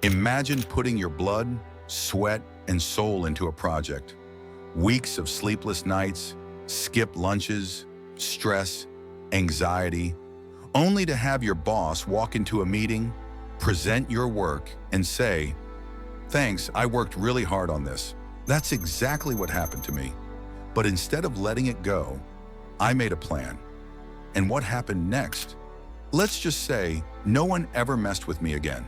Imagine putting your blood, sweat, and soul into a project. Weeks of sleepless nights, skipped lunches, stress, anxiety, only to have your boss walk into a meeting, present your work, and say, "Thanks, I worked really hard on this." That's exactly what happened to me. But instead of letting it go, I made a plan. And what happened next? Let's just say no one ever messed with me again.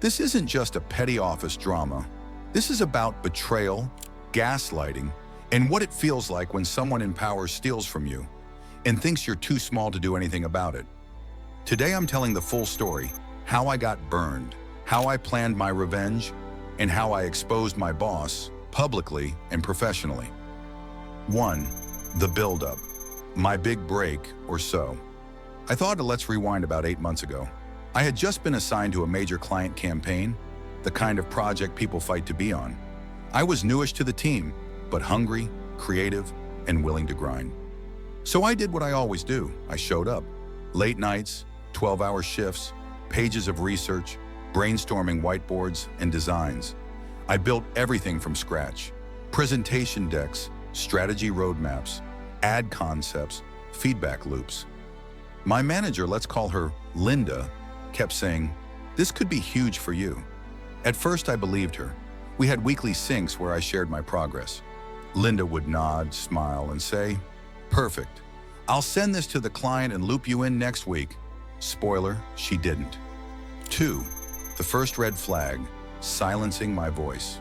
This isn't just a petty office drama. This is about betrayal, gaslighting, and what it feels like when someone in power steals from you and thinks you're too small to do anything about it. Today I'm telling the full story, how I got burned, how I planned my revenge, and how I exposed my boss publicly and professionally. 1. The buildup. My big break, or so. I thought, let's rewind about 8 months ago. I had just been assigned to a major client campaign, the kind of project people fight to be on. I was newish to the team, but hungry, creative, and willing to grind. So I did what I always do. I showed up. Late nights, 12-hour shifts, pages of research, brainstorming whiteboards and designs. I built everything from scratch. Presentation decks, strategy roadmaps, ad concepts, feedback loops. My manager, let's call her Linda, kept saying, "This could be huge for you." At first, I believed her. We had weekly syncs where I shared my progress. Linda would nod, smile, and say, "Perfect. I'll send this to the client and loop you in next week." Spoiler, she didn't. 2. The first red flag, silencing my voice.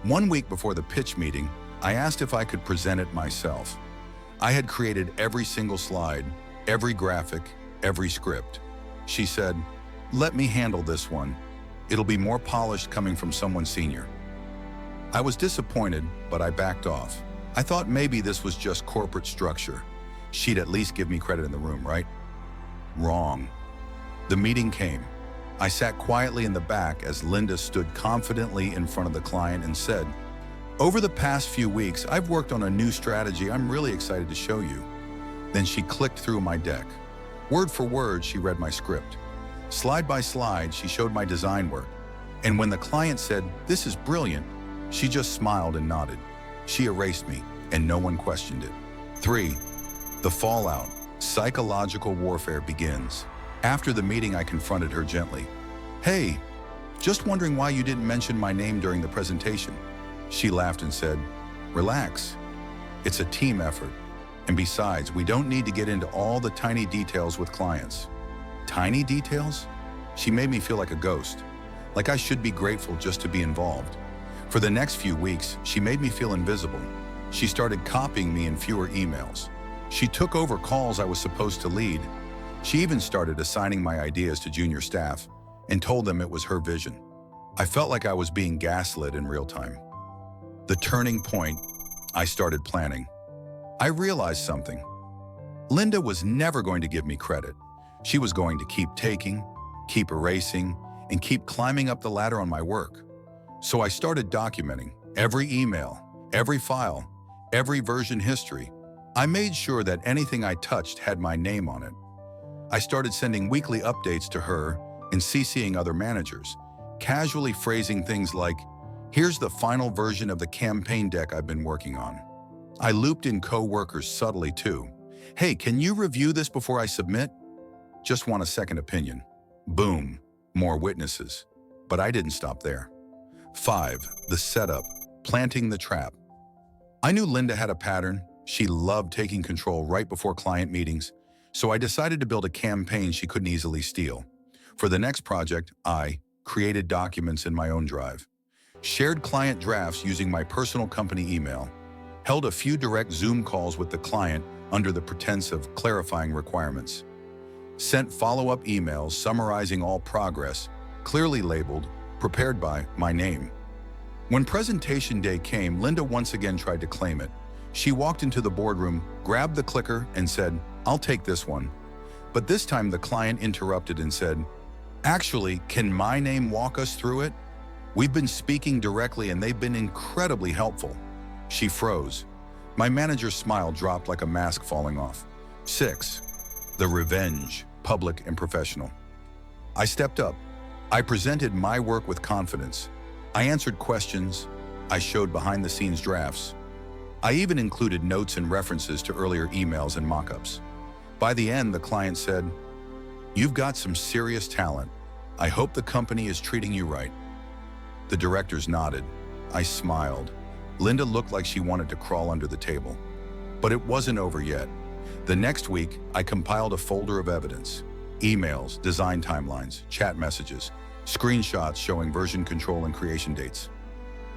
1 week before the pitch meeting, I asked if I could present it myself. I had created every single slide, every graphic, every script. She said, "Let me handle this one. It'll be more polished coming from someone senior." I was disappointed, but I backed off. I thought maybe this was just corporate structure. She'd at least give me credit in the room, right? Wrong. The meeting came. I sat quietly in the back as Linda stood confidently in front of the client and said, "Over the past few weeks, I've worked on a new strategy I'm really excited to show you." Then she clicked through my deck. Word for word, she read my script. Slide by slide, she showed my design work. And when the client said, "This is brilliant," she just smiled and nodded. She erased me, and no one questioned it. 3. The fallout. Psychological warfare begins. After the meeting, I confronted her gently. "Hey, just wondering why you didn't mention my name during the presentation." She laughed and said, "Relax. It's a team effort. And besides, we don't need to get into all the tiny details with clients." Tiny details? She made me feel like a ghost, like I should be grateful just to be involved. For the next few weeks, she made me feel invisible. She started copying me in fewer emails. She took over calls I was supposed to lead. She even started assigning my ideas to junior staff and told them it was her vision. I felt like I was being gaslit in real time. The turning point, I started planning. I realized something. Linda was never going to give me credit. She was going to keep taking, keep erasing, and keep climbing up the ladder on my work. So I started documenting every email, every file, every version history. I made sure that anything I touched had my name on it. I started sending weekly updates to her and CCing other managers, casually phrasing things like, "Here's the final version of the campaign deck I've been working on." I looped in co-workers subtly too. "Hey, can you review this before I submit? Just want a second opinion." Boom, more witnesses. But I didn't stop there. 5. The setup, planting the trap. I knew Linda had a pattern. She loved taking control right before client meetings, so I decided to build a campaign she couldn't easily steal. For the next project, I created documents in my own drive, shared client drafts using my personal company email, held a few direct Zoom calls with the client under the pretense of clarifying requirements, sent follow-up emails summarizing all progress, clearly labeled, prepared by my name. When presentation day came, Linda once again tried to claim it. She walked into the boardroom, grabbed the clicker, and said, "I'll take this one." But this time the client interrupted and said, "Actually, can my name walk us through it? We've been speaking directly and they've been incredibly helpful." She froze. My manager's smile dropped like a mask falling off. 6. The revenge, public and professional. I stepped up. I presented my work with confidence. I answered questions. I showed behind-the-scenes drafts. I even included notes and references to earlier emails and mock-ups. By the end, the client said, "You've got some serious talent. I hope the company is treating you right." The directors nodded. I smiled. Linda looked like she wanted to crawl under the table. But it wasn't over yet. The next week, I compiled a folder of evidence: emails, design timelines, chat messages, screenshots showing version control and creation dates.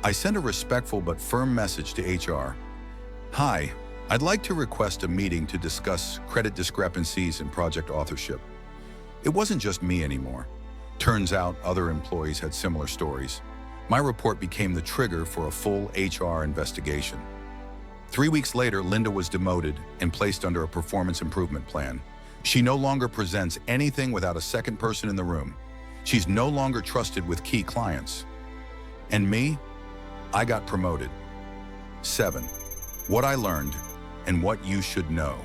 I sent a respectful but firm message to HR. "Hi, I'd like to request a meeting to discuss credit discrepancies and project authorship." It wasn't just me anymore. Turns out other employees had similar stories. My report became the trigger for a full HR investigation. 3 weeks later, Linda was demoted and placed under a performance improvement plan. She no longer presents anything without a second person in the room. She's no longer trusted with key clients. And me? I got promoted. 7. What I learned and what you should know.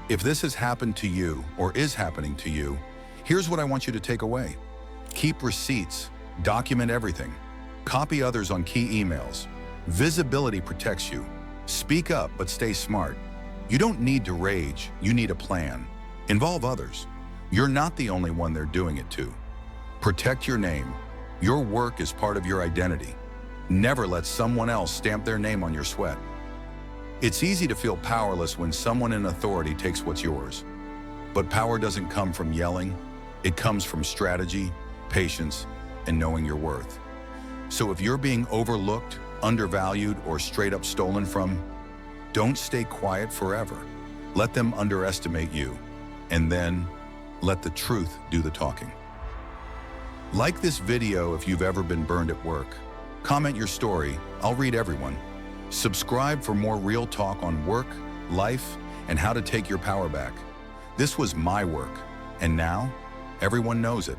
If this has happened to you or is happening to you, here's what I want you to take away. Keep receipts. Document everything. Copy others on key emails. Visibility protects you. Speak up, but stay smart. You don't need to rage, you need a plan. Involve others. You're not the only one they're doing it to. Protect your name. Your work is part of your identity. Never let someone else stamp their name on your sweat. It's easy to feel powerless when someone in authority takes what's yours. But power doesn't come from yelling. It comes from strategy, patience, and knowing your worth. So if you're being overlooked, undervalued, or straight up stolen from, don't stay quiet forever. Let them underestimate you, and then let the truth do the talking. Like this video if you've ever been burned at work. Comment your story, I'll read everyone. Subscribe for more real talk on work, life, and how to take your power back. This was my work, and now everyone knows it.